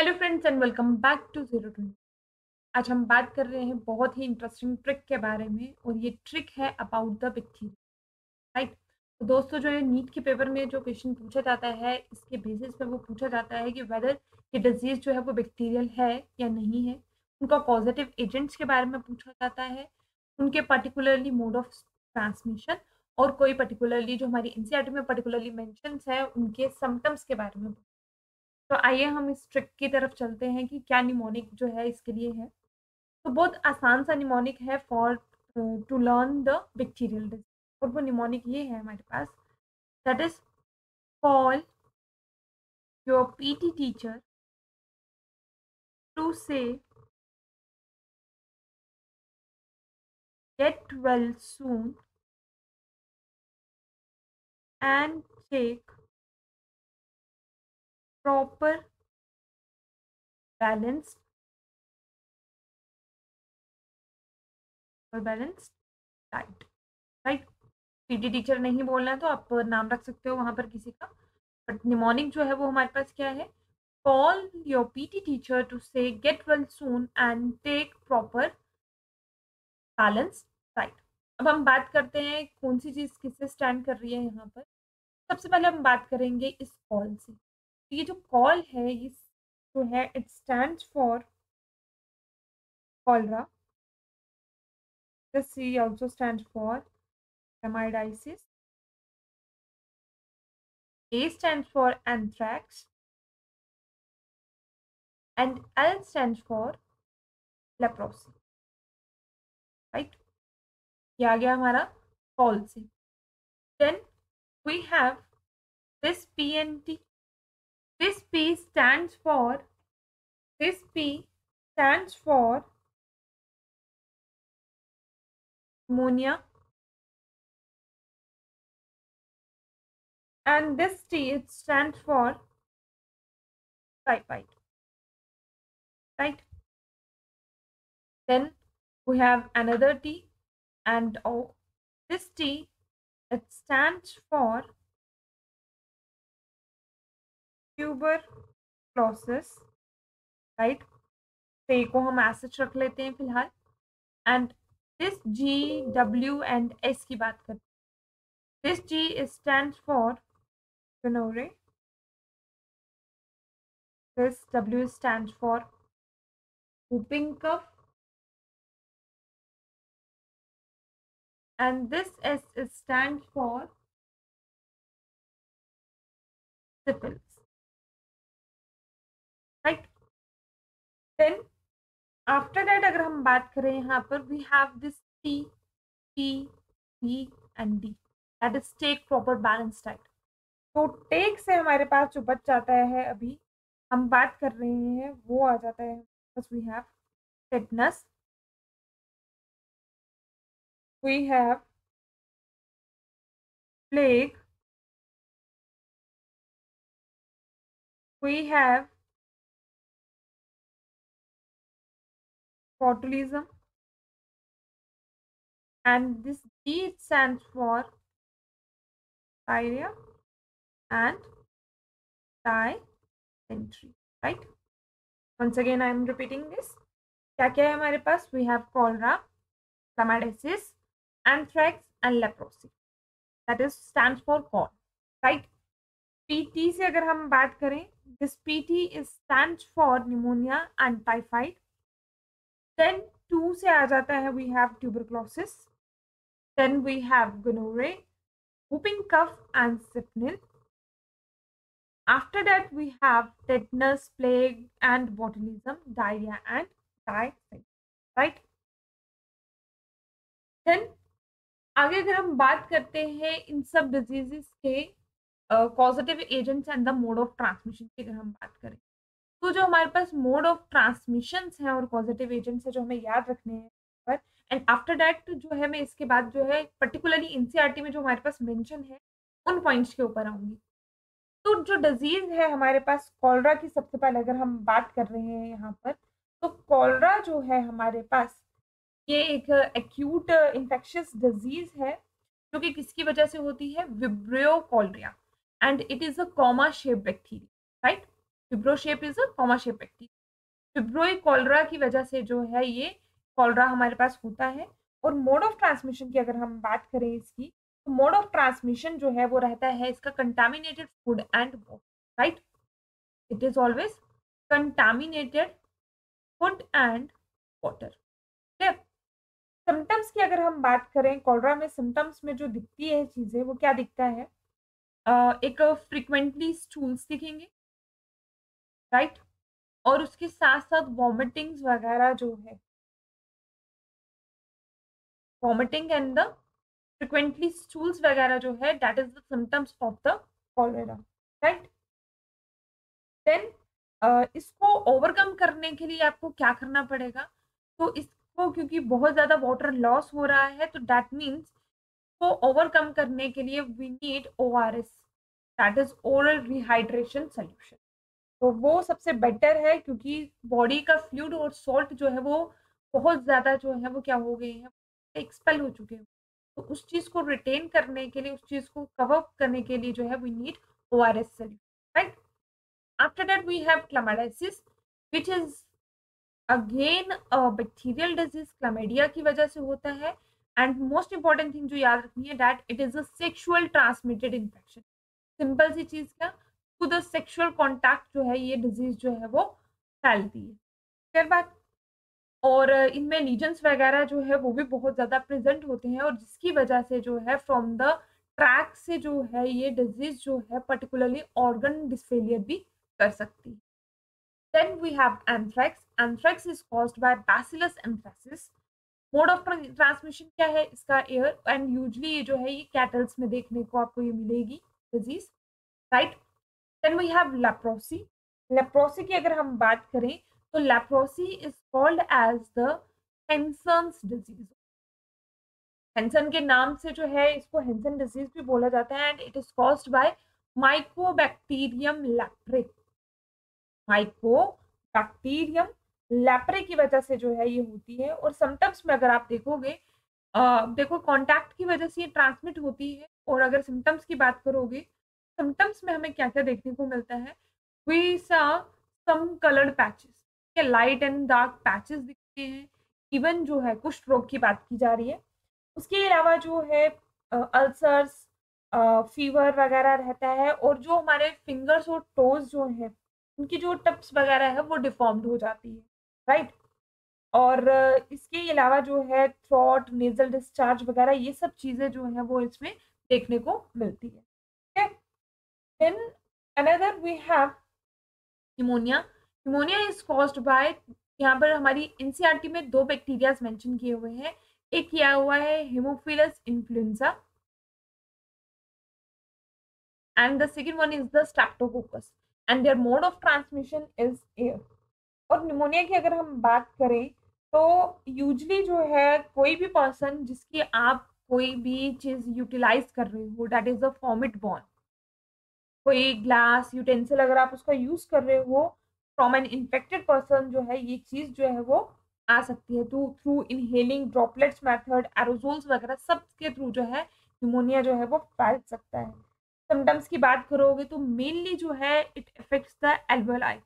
Hello friends and welcome back to zero two. आज हम बात कर रहे हैं बहुत ही इंटरेस्टिंग ट्रिक के बारे में और ये ट्रिक है अबाउट द बैक्टीरिया, राइट। तो दोस्तों, जो ये नीट के पेपर में जो क्वेश्चन पूछा जाता है, इसके बेसिस पे वो पूछा जाता है कि वेदर ये डिजीज जो है वो बैक्टीरियल है या नहीं है। उनका पॉजिटिव एजेंट्स के बारे में पूछा जाता है, उनके पर्टिकुलरली मोड ऑफ ट्रांसमिशन और कोई पर्टिकुलरली जो हमारी एनसीईआरटी में पर्टिकुलरली मेंशन्स है उनके सिम्टम्स के बारे में। तो आइए हम इस ट्रिक की तरफ चलते हैं कि क्या निमोनिक जो है इसके लिए है। तो बहुत आसान सा निमोनिक है for to learn the bacterial disease, और वो निमोनिक ये है हमारे पास, that is call your PT teacher to say get well soon and take proper balanced और balanced diet, right. PT teacher नहीं बोलना है तो आप नाम रख सकते हो वहां पर किसी का, बट निमोनिक जो है वो हमारे पास क्या है, call your PT teacher to say get well soon and take proper balance diet। अब हम बात करते हैं कौन सी चीज किससे स्टैंड कर रही है यहाँ पर। सबसे पहले हम बात करेंगे इस कॉल से। तो ये जो कॉल है ये जो है it stands for cholera. This C also stands for candidiasis. A stands for anthrax and L stands for leprosy, right। ये आ गया हमारा कॉल से। Then we have this P and T. This P stands for pneumonia, and this T it stands for typhoid, right? Then we have another T, and this T it stands for tuberculosis, right? T को हम ऐसे रख लेते हैं फिलहाल। and this G, W and S की बात करते हैं। this G is stands for gonorrhea, this W stands for whooping cough, and this S stands for syphilis, right? Then after that अगर हम बात करें यहाँ पर we have this T, P, B and D, that is take proper balanced diet। तो take से हमारे पास जो बच जाता है अभी हम बात कर रहे हैं वो आ जाता है, we have tetanus, we have plague, we have botulism, and this D stands for diarrhea and dysentery, right? Once again I am repeating this। क्या क्या है हमारे पास, we have cholera, chlamydiasis, anthrax and leprosy, that is stands for col, right। PT से अगर हम बात करें, this PT is stands for pneumonia and typhoid। then 2 से आ जाता है we have tuberculosis, then we have gonorrhea, whooping cough and syphilis। After that we have tetanus, plague and botulism, diarrhea and dysentery, right। then आगे अगर हम बात करते हैं इन सब डिजीजेस के causative agents and the mode of transmission की अगर हम बात करें, तो जो हमारे पास मोड ऑफ ट्रांसमिशन हैं और पॉजिटिव एजेंट्स है जो हमें याद रखने हैं पर, एंड आफ्टर दैट जो है मैं इसके बाद जो है पर्टिकुलरली एनसीईआरटी में जो हमारे पास मेंशन है उन पॉइंट्स के ऊपर आऊंगी। तो जो डिजीज है हमारे पास कॉलरा की, सबसे पहले अगर हम बात कर रहे हैं यहाँ पर, तो कॉलरा जो है हमारे पास ये एक एक्यूट इन्फेक्शियस डिजीज है जो कि किसकी वजह से होती है, Vibrio cholerae, and it is a comma shape bacteria, right. Vibrio shape is a comma shape bacteria. Vibrio cholera की वजह से जो है ये कॉलरा हमारे पास होता है। और मोड ऑफ ट्रांसमिशन की अगर हम बात करें इसकी, तो मोड ऑफ ट्रांसमिशन जो है वो रहता है इसका contaminated food and water, right. It is always contaminated food and water. Symptoms की अगर हम बात करें, कॉलरा में सिम्टम्स में जो दिखती है चीजें, वो क्या दिखता है? एक फ्रिक्वेंटली स्टूल्स दिखेंगे, राइट। और उसके साथ साथ वॉमिटिंग्स वगैरह जो है, vomiting and the frequently stools वगैरह जो है, that is the symptoms of the cholera, right. Then इसको ओवरकम करने के लिए आपको क्या करना पड़ेगा? तो इसको, क्योंकि बहुत ज्यादा वाटर लॉस हो रहा है, तो दैट मीन्स को ओवरकम करने के लिए we need ORS, that is oral rehydration solution. तो वो सबसे बेटर है, क्योंकि बॉडी का फ्लूइड और सॉल्ट जो है वो बहुत ज़्यादा जो है वो क्या हो गए हैं, एक्सपेल हो चुके हैं। तो उस चीज़ को रिटेन करने के लिए, उस चीज़ को कवर करने के लिए जो है we need ORS solution, right. After that we have chlamydiasis, which is again bacterial disease, chlamydia की वजह से होता है। एंड मोस्ट इंपॉर्टेंट थिंग जो याद रखनी है, that it is a sexual transmitted infection. Simple सी चीज, क्या टू द सेक्सुअल कॉन्टैक्ट जो है ये डिजीज जो है वो फैलती है। फिर बात, और इनमें लीजन्स वगैरह जो है वो भी बहुत ज्यादा प्रेजेंट होते हैं, और जिसकी वजह से जो है फ्रॉम द ट्रैक से जो है ये डिजीज जो है पर्टिकुलरली ऑर्गन डिसफेलियर भी कर सकती है। Then we have anthrax. Anthrax is caused by Bacillus anthracis. Mode of transmission क्या है इसका? एयर, एंड यूजली ये जो है ये कैटल्स में देखने को आपको ये मिलेगी disease, right. Then we have leprosy. Leprosy की अगर हम बात करें, तो leprosy is called as the Hansen's disease. Hansen के नाम से जो है इसको हेंसन डिजीज भी बोला जाता है, and it is caused bye Mycobacterium leprae. Mycobacterium leprae की वजह से जो है ये होती है। और सिम्टम्स में अगर आप देखोगे, देखो कॉन्टैक्ट की वजह से ये ट्रांसमिट होती है। और अगर सिम्टम्स की बात करोगे, सिम्टम्स में हमें क्या क्या देखने को मिलता है? We saw some coloured patches, के लाइट एंड डार्क पैचेस दिखते हैं। इवन जो है कुष्ठ रोग की बात की जा रही है। उसके अलावा जो है अल्सर्स, फीवर वगैरह रहता है। और जो हमारे फिंगर्स और टोज जो है, उनकी जो टिप्स वगैरह है वो डिफॉर्म्ड हो जाती है, राइट। और इसके अलावा जो है थ्रॉट, नेजल डिस्चार्ज वगैरह, ये सब चीजें जो है वो इसमें देखने को मिलती है, ठीक है। Then another we have pneumonia. Pneumonia is caused by, यहाँ पर हमारी एनसीईआरटी में दो बैक्टीरियाज मेंशन किए हुए हैं। एक किया हुआ है Haemophilus influenza, and the second one is the streptococcus, and their mode of transmission is air. और निमोनिया की अगर हम बात करें, तो यूजली जो है कोई भी पर्सन जिसकी आप कोई भी चीज यूटिलाइज कर रहे हो, दैट इज अ फॉमिट बॉर्न। कोई ग्लास यूटेंसिल अगर आप उसका यूज कर रहे हो फ्रॉम एन इन्फेक्टेड पर्सन, जो है ये चीज जो है वो आ सकती है। तो through inhaling, droplets method, aerosols वगैरह सब के थ्रू जो है निमोनिया जो है वो फैल सकता है। सिम्टम्स की बात करोगे तो मेनली जो है it affects the alveoli.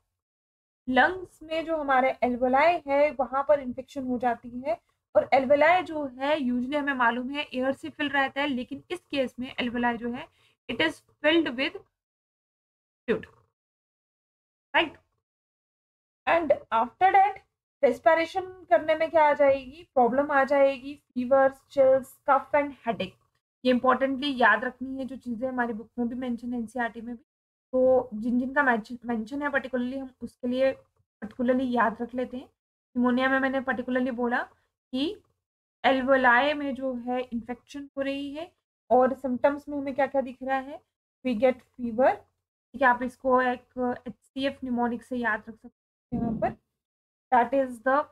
Lungs में जो हमारे एल्वेलाई है वहां पर इन्फेक्शन हो जाती है। और एल्वेलाई जो है यूजुअली हमें मालूम है एयर से फिल रहता है, लेकिन इस केस में एल्वेलाई जो है it is filled with fluid, right. And after that respiration करने में क्या आ जाएगी? प्रॉब्लम आ जाएगी, fever, chills, cough and headache. ये इंपॉर्टेंटली याद रखनी है, जो चीज़ें हमारी बुक में भी मेंशन है, एनसीईआरटी में भी। तो जिन जिन का मेंशन है पर्टिकुलरली, हम उसके लिए पर्टिकुलरली याद रख लेते हैं। निमोनिया में मैंने पर्टिकुलरली बोला कि एल्वोलाई में जो है इन्फेक्शन हो रही है। और सिम्टम्स में हमें क्या क्या दिख रहा है? वी गेट फीवर, ठीक है। आप इसको एक HCF निमोनिक से याद रख सकते हैं यहाँ पर। दैट इज द,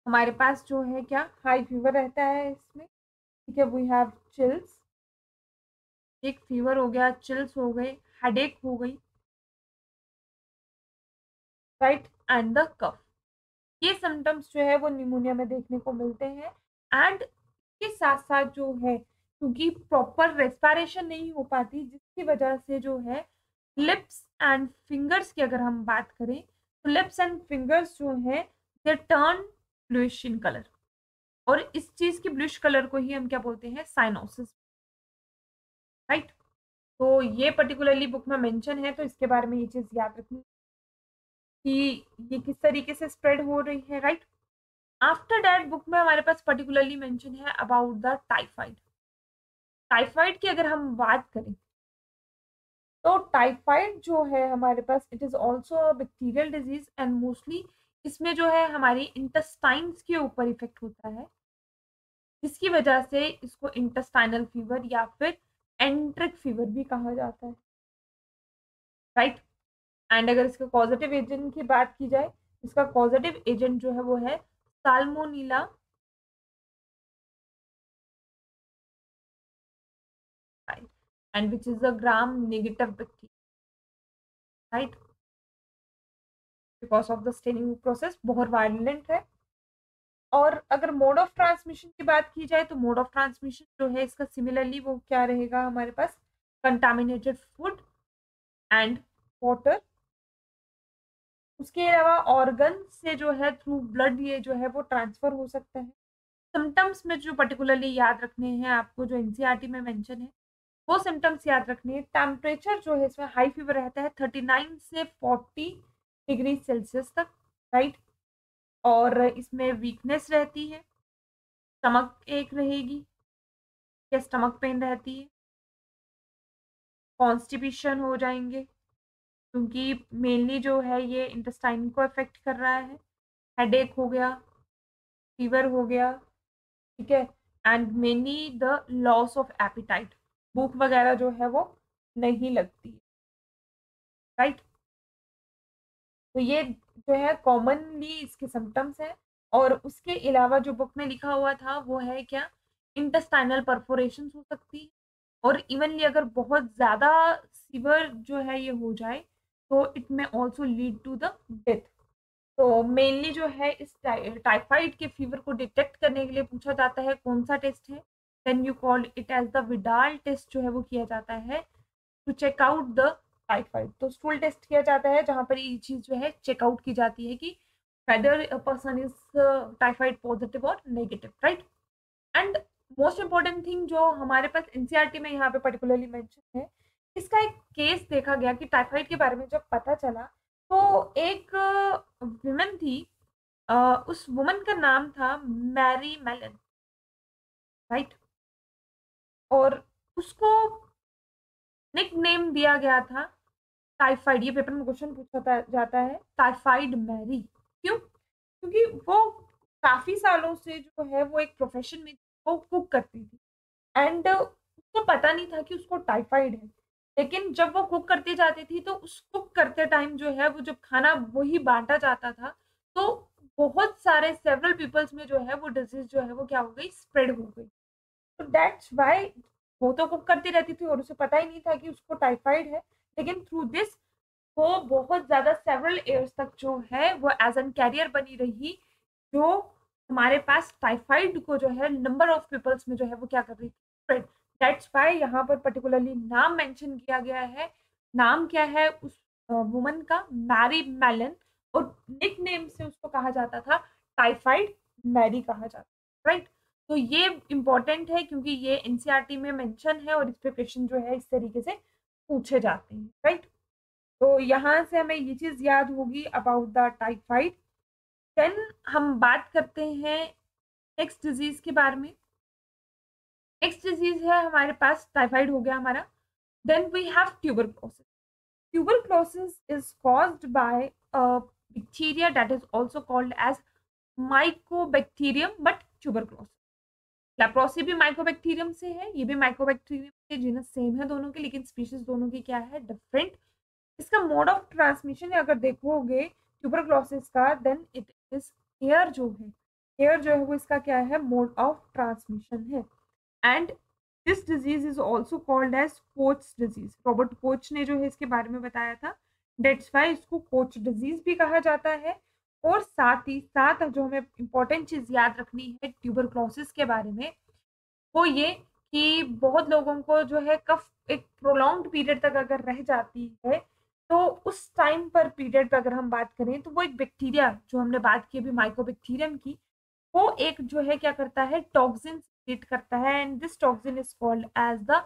हमारे पास जो है क्या, हाई फीवर रहता है इसमें, ठीक है। वी हैव चिल्स, एक फीवर हो गया, चिल्स हो गए, हेडेक हो गई, राइट, एंड द कफ। ये सिम्टम्स जो है वो निमोनिया में देखने को मिलते हैं। एंड के साथ साथ जो है, क्योंकि प्रॉपर रेस्पिरेशन नहीं हो पाती, जिसकी वजह से जो है लिप्स एंड फिंगर्स की अगर हम बात करें तो लिप्स एंड फिंगर्स जो है they turn bluish in colour, और इस चीज की ब्लूइश कलर को ही हम क्या बोलते हैं, साइनोसिस, राइट। तो ये पर्टिकुलरली बुक में मेंशन है, तो इसके बारे में ये चीज याद रखनी कि ये किस तरीके से स्प्रेड हो रही है, राइट। आफ्टर दैट बुक में हमारे पास पर्टिकुलरली मेंशन है अबाउट द टाइफाइड। टाइफाइड की अगर हम बात करें तो टाइफाइड जो है हमारे पास it is also a bacterial disease and mostly इसमें जो है हमारी इंटेस्टाइन्स के ऊपर इफेक्ट होता है, जिसकी वजह से इसको इंटेस्टाइनल फीवर या फिर एंट्रिक फीवर भी कहा जाता है, राइट। एंड अगर इसके पॉजिटिव एजेंट की बात की जाए, इसका पॉजिटिव एजेंट जो है वो है salmonella and which is a gram negative bacteria, right. Because of the staining process बहुत वायलेंट है। और अगर मोड ऑफ ट्रांसमिशन की बात की जाए तो मोड ऑफ ट्रांसमिशन जो है इसका सिमिलरली वो क्या रहेगा हमारे पास, कंटामिनेटेड फूड एंड वाटर। उसके अलावा ऑर्गन से जो है थ्रू ब्लड ये जो है वो ट्रांसफर हो सकता है। सिम्टम्स में जो पर्टिकुलरली याद रखने हैं आपको, जो एनसीईआरटी में मेंशन है वो सिम्टम्स याद रखने हैं। टेम्परेचर जो है इसमें हाई फीवर रहता है 39 से 40 डिग्री सेल्सियस तक, राइट। और इसमें वीकनेस रहती है, स्टमक एक रहेगी या स्टमक पेन रहती है, कॉन्स्टिपेशन हो जाएंगे क्योंकि मेनली जो है ये इंटेस्टाइन को अफेक्ट कर रहा है, हेडेक हो गया, फीवर हो गया, ठीक है। And mainly the loss of appetite, भूख वगैरह जो है वो नहीं लगती, राइट। तो ये जो है कॉमनली इसके सिम्टम्स हैं। और उसके अलावा जो बुक में लिखा हुआ था वो है क्या, इंटेस्टाइनल परफोरेशन हो सकती है, और इवनली अगर बहुत ज़्यादा सीवर जो है ये हो जाए तो it may also lead to the death. तो मेनली जो है इस टाइफाइड के फीवर को डिटेक्ट करने के लिए पूछा जाता है कौन सा टेस्ट है, then you called it as the Widal test जो है वो किया जाता है to check out the typhoid. तो स्टूल टेस्ट किया जाता है जहाँ पर ये चीज़ जो है चेकआउट की जाती है कि whether a person is typhoid positive और negative, right. And most important thing जो हमारे पास एनसीईआरटी में यहाँ पे पर्टिकुलरली मेंशन है, इसका एक केस देखा गया कि टाइफाइड के बारे में जब पता चला तो एक वुमन थी, उस वुमन का नाम था मैरी मेलन, राइट। और उसको निक नेम दिया गया था टाइफाइड। ये पेपर में क्वेश्चन पूछा जाता है टाइफाइड मैरी, क्यों? क्योंकि वो काफी सालों से जो है वो एक प्रोफेशन में वो कुक करती थी एंड उसको पता नहीं था कि उसको टाइफाइड है। लेकिन जब वो कुक करती जाती थी तो उस कुक करते टाइम जो है वो जब खाना वही बांटा जाता था तो बहुत सारे सेवरल पीपल्स में जो है वो डिजीज जो है वो क्या हो गई, स्प्रेड हो गई। तो दैट्स व्हाई वो तो कुक करती रहती थी और उसे पता ही नहीं था कि उसको टाइफाइड है, लेकिन थ्रू दिस वो बहुत ज़्यादा सेवरल ईयर्स तक जो है वो एज एन कैरियर बनी रही, जो हमारे पास टाइफाइड को जो है नंबर ऑफ पीपल्स में जो है वो क्या कर रही थी, दैट्स व्हाई यहाँ पर पर्टिकुलरली नाम मेंशन किया गया है। नाम क्या है उस वुमन का, मैरी मेलन, और निक नेम से उसको कहा जाता था टाइफाइड मैरी कहा जाता, राइट। तो ये इम्पोर्टेंट है क्योंकि ये एनसीईआरटी में मेंशन है और इस पे क्वेश्चन जो है इस तरीके से पूछे जाते हैं, राइट। तो यहाँ से हमें ये चीज़ याद होगी अबाउट द टाइफाइड। देन हम बात करते हैं नेक्स्ट डिजीज के बारे में। नेक्स्ट डिजीज है हमारे पास, टाइफाइड हो गया हमारा। Then we have tuberculosis. Tuberculosis is caused by a bacteria that is also called as mycobacterium but tuberculosis. Leprosy भी माइकोबैक्टीरियम से है, ये भी माइकोबैक्टीरियम से, जीनस सेम है दोनों के, लेकिन स्पीशीज दोनों की क्या है, डिफरेंट। इसका मोड ऑफ ट्रांसमिशन अगर देखोगे ट्यूबरक्लोसिस का, देन इट इज एयर जो है, एयर जो है वो इसका क्या है, मोड ऑफ ट्रांसमिशन है। And this disease is also called as Koch disease. Robert Koch ने जो है इसके बारे में बताया था, डेट्स वाई इसको कोच डिजीज भी कहा जाता है। और साथ ही साथ जो हमें इंपॉर्टेंट चीज याद रखनी है ट्यूबरक्लोसिस के बारे में वो ये कि बहुत लोगों को जो है कफ एक प्रोलॉन्ग्ड पीरियड तक अगर रह जाती है, तो उस टाइम पर पीरियड पर अगर हम बात करें तो वो एक बैक्टीरिया जो हमने बात की अभी माइकोबैक्टीरियम की, वो एक जो है क्या करता है, टॉक्सिन क्रिएट करता है, and this toxin is called as the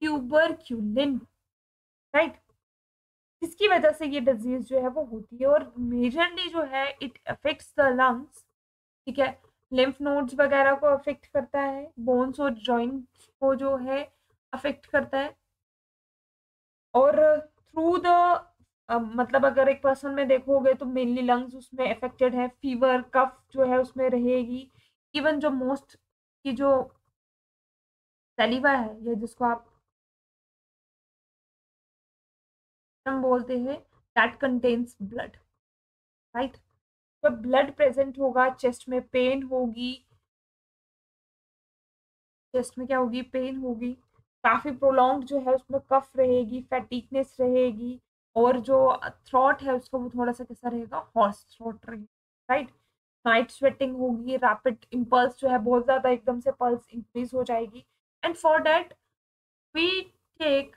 tuberculin, right. जिसकी वजह से ये डिजीज जो है वो होती है, और मेजरली जो है इट अफेक्ट्स द लंग्स, ठीक है, लिम्फ नोड्स वगैरह को अफेक्ट करता है, बोन्स और जॉइंट्स को जो है अफेक्ट करता है, और थ्रू द मतलब अगर एक पर्सन में देखोगे तो मेनली लंग्स उसमें अफेक्टेड है, फीवर कफ जो है उसमें रहेगी, इवन जो मोस्ट की जो सैलिवा है या जिसको आप हम बोलते हैं, दैट कंटेन्स ब्लड, राइट। जब ब्लड प्रेजेंट होगा चेस्ट में पेन होगी, चेस्ट में क्या होगी, पेन होगी, काफी प्रोलॉन्ग जो है उसमें कफ रहेगी, फैटिकनेस रहेगी, और जो थ्रॉट है उसका वो थोड़ा सा कैसा रहेगा, हॉर्स थ्रॉट रहेगा, राइट। नाइट स्वेटिंग होगी, रैपिड इम्पल्स जो है बहुत ज्यादा एकदम से पल्स इंक्रीज हो जाएगी, and for that we take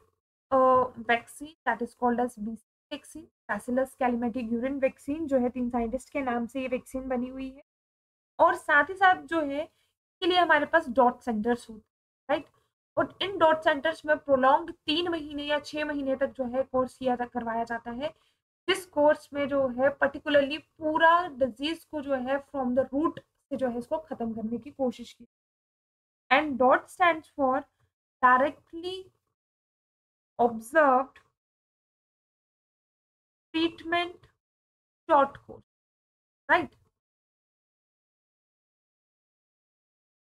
vaccine that is called as BCG vaccine, bacillus Calmette Guerin vaccine, जो है 3 साइंटिस्ट के नाम से ये वैक्सीन बनी हुई है। और साथ ही साथ जो है इसके लिए हमारे पास डॉट सेंटर्स होते हैं, राइट। और इन डॉट सेंटर्स में प्रोलॉन्ग 3 महीने या 6 महीने तक जो है कोर्स करवाया जाता है, जिस कोर्स में जो है पर्टिकुलरली पूरा डिजीज को जो है फ्रॉम द रूट से जो है इसको खत्म करने की कोशिश की। And dot stands for directly observed treatment short course, right.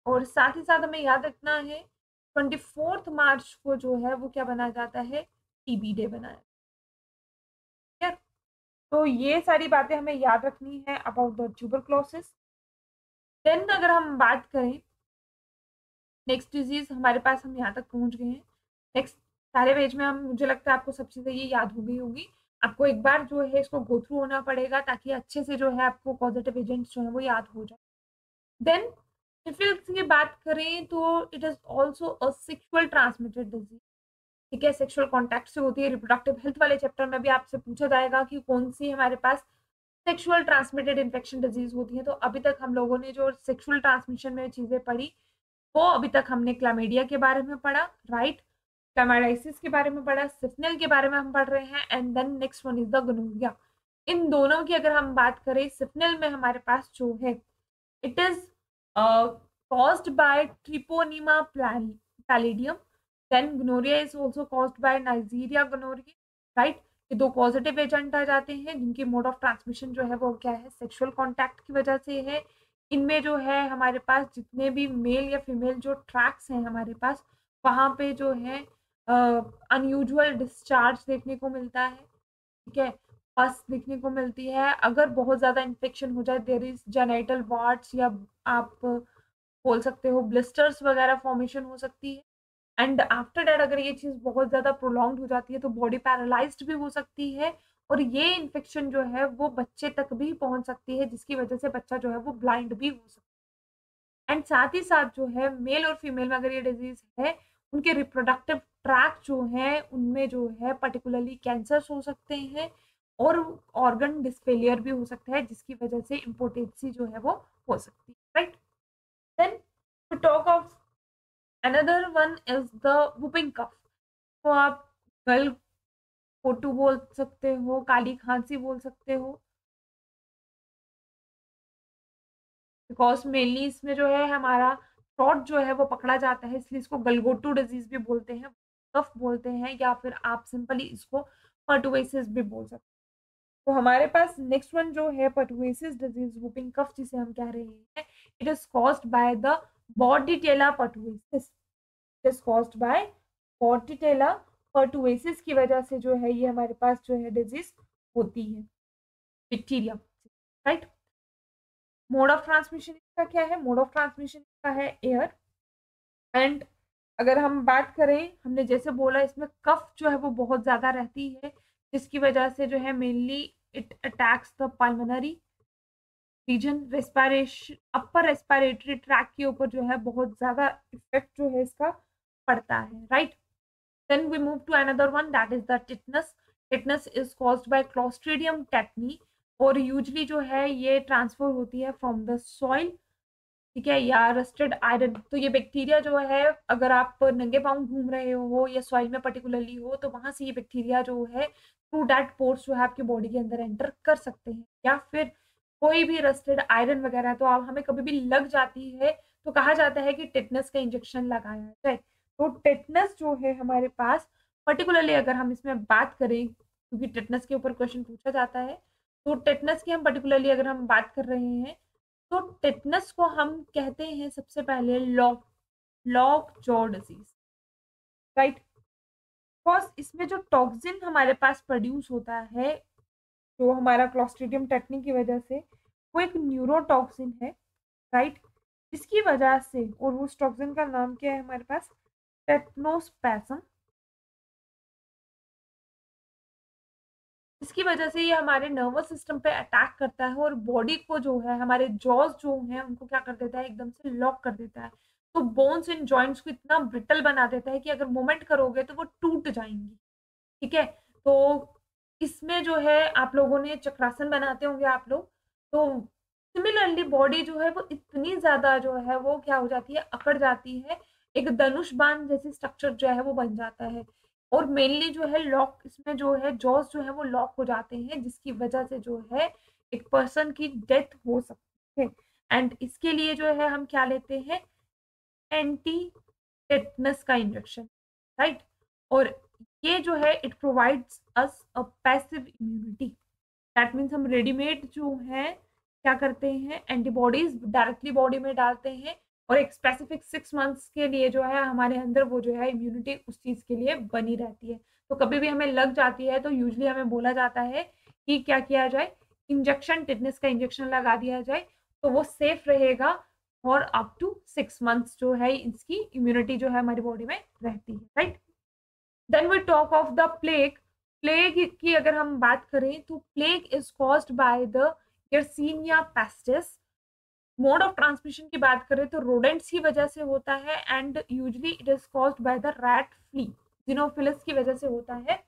और साथ ही साथ हमें याद रखना है 24 मार्च को जो है वो क्या बनाया जाता है, टीबी डे बनाया, ठीक है। तो ये सारी बातें हमें याद रखनी है अबाउट द ट्यूबरक्लोसिस। देन अगर हम बात करें नेक्स्ट डिजीज, हमारे पास हम यहाँ तक पहुंच गए हैं। नेक्स्ट सारे पेज में हम, मुझे लगता है आपको सब चीजें ये याद हो गई होगी, आपको एक बार जो है इसको गो थ्रू होना पड़ेगा ताकि अच्छे से जो है आपको पॉजिटिव एजेंट्स जो है वो याद हो जाए। देन सिफिलिस की बात करें तो it is also a sexual transmitted disease, ठीक है, सेक्सुअल कॉन्टैक्ट से होती है। रिप्रोडक्टिव हेल्थ वाले चैप्टर में भी आपसे पूछा जाएगा कि कौन सी हमारे पास सेक्सुअल ट्रांसमिटेड इन्फेक्शन डिजीज होती है। तो अभी तक हम लोगों ने जो सेक्सुअल ट्रांसमिशन में चीजें पढ़ी, वो अभी तक हमने क्लामीडिया के बारे में पढ़ा, राइट, क्लामाइडाइसिस के बारे में पढ़ा, सिफिलिस के बारे में हम पढ़ रहे हैं, and then next one is the gonorrhoea. इन दोनों की अगर हम बात करें, सिफिलिस में हमारे पास जो है it is caused by Treponema pallidum. Then gonorrhea is also caused by Neisseria gonorrhea, right? ये दो पॉजिटिव एजेंट आ जाते हैं जिनकी मोड ऑफ ट्रांसमिशन जो है वो क्या है, सेक्सुअल कांटेक्ट की वजह से है। इनमें जो है हमारे पास जितने भी मेल या फीमेल जो ट्रैक्स हैं हमारे पास, वहाँ पे जो है अनयूजुअल डिस्चार्ज देखने को मिलता है, ठीक है, पस दिखने को मिलती है। अगर बहुत ज़्यादा इन्फेक्शन हो जाए, देयर इज जेनाइटल वार्ड्स, या आप बोल सकते हो ब्लिस्टर्स वगैरह फॉर्मेशन हो सकती है। एंड आफ्टर दैट अगर ये चीज़ बहुत ज़्यादा प्रोलॉन्ग्ड हो जाती है तो बॉडी पैरालाइज्ड भी हो सकती है, और ये इन्फेक्शन जो है वो बच्चे तक भी पहुंच सकती है, जिसकी वजह से बच्चा जो है वो ब्लाइंड भी हो सकता है। एंड साथ ही साथ जो है मेल और फीमेल में अगर ये डिजीज है, उनके रिप्रोडक्टिव ट्रैक जो है उनमें जो है पर्टिकुलरली कैंसर्स हो सकते हैं, और ऑर्गन डिस्फेलियर भी हो सकता है, जिसकी वजह से इम्पोर्टेंसी जो है वो हो सकती है, right. Then to talk of another one is the whooping cough। तो आप गल कोटू बोल सकते हो, काली खांसी बोल सकते हो, बिकॉज मेनली इसमें जो है हमारा थ्रोट जो है वो पकड़ा जाता है, इसलिए इसको गलगोटू डिजीज भी बोलते हैं, कफ बोलते हैं, या फिर आप सिंपली इसको पर्टुएसिस भी बोल सकते हैं। तो हमारे पास नेक्स्ट वन जो है पर्टुएसिस डिजीज, whooping कफ जिसे हम कह रहे हैं, it is caused by the Bordetella pertussis, is caused by Bordetella pertussis की वजह से जो है ये हमारे पास जो है डिजीज होती है, bacteria, right. Mode of transmission इसका क्या है, मोड ऑफ ट्रांसमिशन इसका है एयर। एंड अगर हम बात करें, हमने जैसे बोला इसमें कफ जो है वो बहुत ज्यादा रहती है, जिसकी वजह से जो है mainly it attacks the pulmonary region, respiration, upper respiratory tract के ऊपर जो है बहुत ज्यादा इफेक्ट जो है इसका पड़ता है, right. Then we move to another one, that is the tetanus. Tetanus is caused by clostridium tetani, और यूजली जो है ये ट्रांसफर होती है फ्रॉम द सॉइल, ठीक है, या रस्टेड आयरन। तो ये बैक्टीरिया जो है, अगर आप नंगे पाँव घूम रहे हो या सॉइल में पर्टिकुलरली हो, तो वहां से ये बैक्टीरिया जो है थ्रू दैट पोर्स जो है आपकी बॉडी के अंदर एंटर कर सकते हैं। या फिर कोई भी रस्टेड आयरन वगैरह तो आप हमें कभी भी लग जाती है तो कहा जाता है कि टेटनस का इंजेक्शन लगाया जाए। तो टेटनस जो है हमारे पास पर्टिकुलरली अगर हम इसमें बात करें, क्योंकि टेटनस के ऊपर क्वेश्चन पूछा जाता है, तो टेटनस की हम पर्टिकुलरली अगर हम बात कर रहे हैं, तो टेटनस को हम कहते हैं सबसे पहले lock jaw disease, right. Because इसमें जो टॉक्सिन हमारे पास प्रोड्यूस होता है, जो हमारा क्लॉस्ट्रीडियम टेटनी की वजह से, वो एक न्यूरोटॉक्सिन है, राइट। इसकी वजह से, और उस टॉक्सिन का नाम क्या है हमारे पास, टेटनोस्पैसम। इसकी वजह से ये हमारे नर्वस सिस्टम पे अटैक करता है और बॉडी को जो है, हमारे जॉज जो हैं उनको क्या कर देता है, एकदम से लॉक कर देता है। तो बोन्स एंड जॉइंट्स को इतना ब्रिटल बना देता है कि अगर मूवमेंट करोगे तो वो टूट जाएंगी, ठीक है। तो इसमें जो है आप लोगों ने चक्रासन बनाते होंगे आप लोग, तो सिमिलरली बॉडी जो है वो इतनी ज्यादा जो है वो क्या हो जाती है, अकड़ जाती है, एक धनुष बाण जैसी स्ट्रक्चर जो है वो बन जाता है। और मेनली जो है लॉक, इसमें जो है जॉस जो है वो लॉक हो जाते हैं, जिसकी वजह से जो है एक पर्सन की डेथ हो सकती है। एंड इसके लिए जो है हम क्या लेते हैं, एंटी टेटनस का इंजेक्शन, राइट। और ये जो है it provides us a passive immunity. That means हम रेडीमेड जो है क्या करते हैं, एंटीबॉडीज डायरेक्टली बॉडी में डालते हैं, और एक स्पेसिफिक 6 मंथ्स के लिए जो है हमारे अंदर वो जो है इम्यूनिटी उस चीज के लिए बनी रहती है। तो कभी भी हमें लग जाती है तो यूजली हमें बोला जाता है कि क्या किया जाए, इंजेक्शन, टिटनेस का इंजेक्शन लगा दिया जाए, तो वो सेफ रहेगा, और अप टू 6 मंथ्स जो है इसकी इम्यूनिटी जो है हमारी बॉडी में रहती है, right. Then we talk of the plague. Plague की अगर हम बात करें तो plague is caused by the Yersinia pestis. Mode of transmission की बात करें तो रोडेंट्स की वजह से होता है, and usually it is caused by the rat flea, जिनोफिलस की वजह से होता है।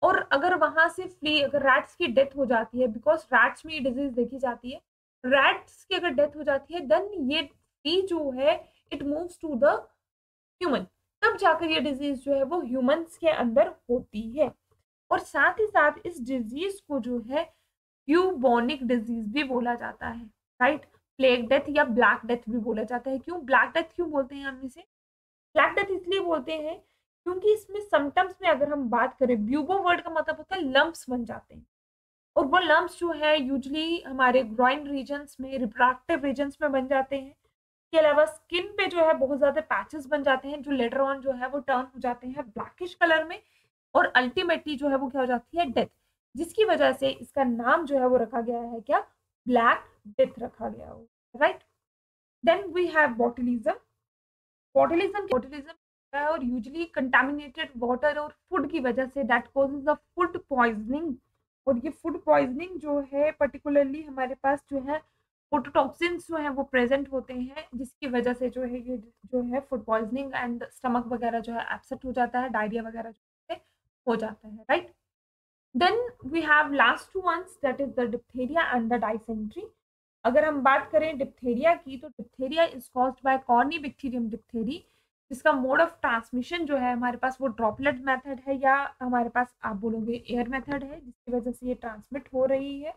और अगर वहां से फ्ली, अगर रैट्स की डेथ हो जाती है, बिकॉज रैट्स में ये डिजीज देखी जाती है, रैट्स की अगर डेथ हो जाती है, देन ये फ्ली जो है it moves to the human, तब जाकर ये डिजीज जो है वो ह्यूमंस के अंदर होती है। और साथ ही साथ इस डिजीज को जो है ब्यूबोनिक डिजीज भी बोला जाता है, राइट। प्लेग डेथ या ब्लैक डेथ भी बोला जाता है। क्यों ब्लैक डेथ क्यों बोलते हैं हम इसे, ब्लैक डेथ इसलिए बोलते हैं क्योंकि इसमें सिम्टम्स में अगर हम बात करें, ब्यूबो वर्ड का मतलब होता है लम्प्स बन जाते हैं, और वो लम्प्स जो है यूजली हमारे ग्रॉइन रीजन्स में, रिप्रोडक्टिव रीजन्स में बन जाते हैं। के अलावा स्किन पे जो है बहुत ज्यादा पैचेस बन जाते हैं, जो लेटर ऑन जो है वो टर्न हो जाते हैं ब्लैकिश कलर में, और अल्टीमेटली जो है वो क्या हो जाती है, डेथ, जिसकी वजह से इसका नाम जो है वो रखा गया है क्या, ब्लैक डेथ रखा गया हो, right. Then we have botulism. Botulism है, और यूजली कंटामिनेटेड वाटर और फूड की वजह से that causes the food poisoning. और ये फूड पॉइजनिंग जो है पर्टिकुलरली हमारे पास जो है फोटोटॉक्सिन्स जो है वो प्रेजेंट होते हैं, जिसकी वजह से जो है ये जो है फूड पॉइजनिंग एंड स्टमक वगैरह जो है अपसेट हो जाता है, डायरिया वगैरह जो है हो जाता है, right. Then we have last two ones, that is the diphtheria and the dysentery. अगर हम बात करें डिप्थेरिया की, तो diphtheria is caused by corynebacterium diphtheriae, जिसका मोड ऑफ ट्रांसमिशन जो है हमारे पास वो ड्रॉपलेट मेथड है, या हमारे पास आप बोलोगे एयर मेथड है, जिसकी वजह से ये ट्रांसमिट हो रही है।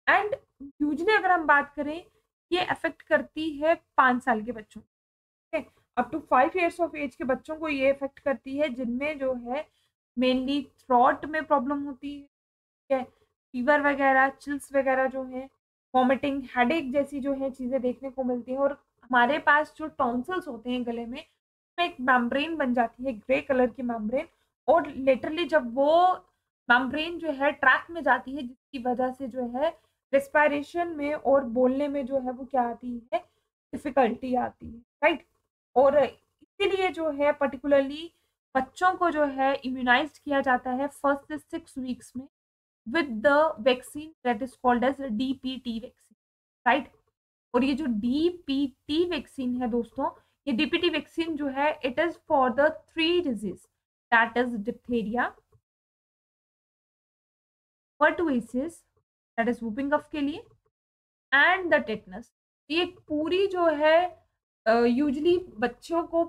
एंड यूजली अगर हम बात करें, ये अफेक्ट करती है 5 साल के बच्चों, ठीक है, up to 5 years of age के बच्चों को ये इफेक्ट करती है, जिनमें जो है मेनली थ्रॉट में प्रॉब्लम होती है, ठीक है, फीवर वगैरह, चिल्स वगैरह जो है, वॉमिटिंग, हेडेक जैसी जो है चीजें देखने को मिलती हैं। और हमारे पास जो टॉन्सिल्स होते हैं गले में, उसमें एक मेम्ब्रेन बन जाती है, ग्रे कलर की मेम्ब्रेन, और लिटरली जब वो मेम्ब्रेन जो है ट्रैक में जाती है, जिसकी वजह से जो है रेस्पिरेशन में और बोलने में जो है वो क्या आती है, डिफिकल्टी आती है, राइट। और इसीलिए जो है पर्टिकुलरली बच्चों को जो है इम्यूनाइज किया जाता है 1 से 6 weeks में with the vaccine that is called as DPT vaccine, right। और ये जो DPT वैक्सीन है दोस्तों, ये डीपीटी वैक्सीन जो है it is for the 3 disease, that is diphtheria, pertussis that is whooping cough के लिए, एंड द टेटनस। ये पूरी जो है यूजली बच्चों को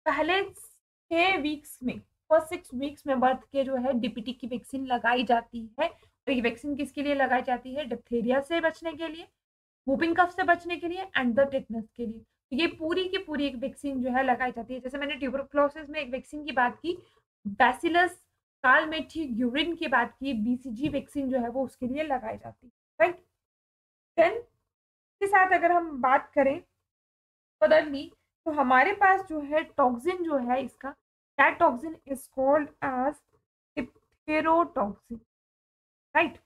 पहले 6 वीक्स में, फर्स्ट 6 वीक्स में बर्थ के जो है डीपीटी की वैक्सीन लगाई जाती है। और ये वैक्सीन किसके लिए लगाई जाती है? डिप्थीरिया से बचने के लिए, वूपिंग कफ से बचने के लिए, एंड द टेटनस के लिए। तो ये पूरी की पूरी एक वैक्सीन जो है लगाई जाती है। जैसे मैंने ट्यूबरक्लोसिस में एक वैक्सीन की बात की, बैसिलस कालमेठी यूरिन की बात की, बीसीजी वैक्सीन जो है वो उसके लिए लगाई जाती है, राइट। देन के साथ अगर हम बात करें फर्दरली, तो हमारे पास जो है टॉक्सिन जो है इसका, that toxin is called as diphtherotoxin, right.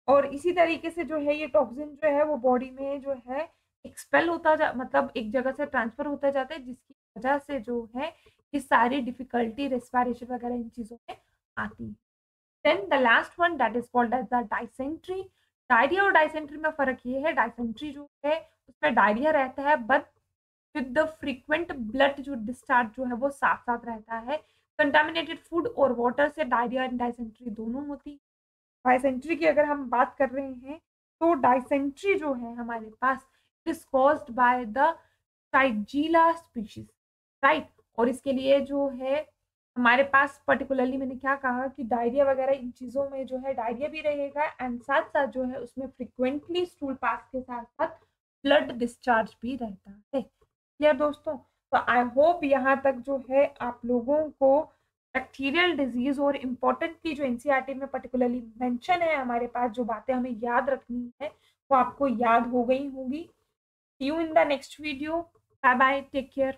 और इसी तरीके से जो है ये टॉक्सिन जो है वो बॉडी में जो है एक्सपेल होता मतलब एक जगह से ट्रांसफर होता जाता है, जिसकी वजह से जो है ये सारी डिफिकल्टी रेस्पिरेशन वगैरह इन चीजों में आती है। Then the last one that is called as the dysentery. Diarrhoea और डायसेंट्री में फर्क ये है, डायसेंट्री जो है उसमें डायरिया रहता है but with the frequent blood जो डिस्चार्ज जो है वो साथ साथ रहता है। कंटामिनेटेड फूड और वाटर से डायरिया एंड डायसेंट्री दोनों होती है। डायसेंट्री की अगर हम बात कर रहे हैं तो डायसेंट्री जो है हमारे पास is caused by the Shigella species, right. और इसके लिए जो है हमारे पास पर्टिकुलरली मैंने क्या कहा कि डायरिया वगैरह इन चीज़ों में जो है डायरिया भी रहेगा एंड साथ साथ जो है उसमें फ्रिक्वेंटली स्टूल पास के साथ साथ ब्लड डिस्चार्ज भी रहता है। क्लियर दोस्तों? तो आई होप यहाँ तक जो है आप लोगों को बैक्टीरियल डिजीज और इम्पोर्टेंटली जो एनसीईआरटी में पर्टिकुलरली मेंशन है हमारे पास जो बातें हमें याद रखनी है वो आपको याद हो गई होंगी। See you in the next video. Bye bye. Take care.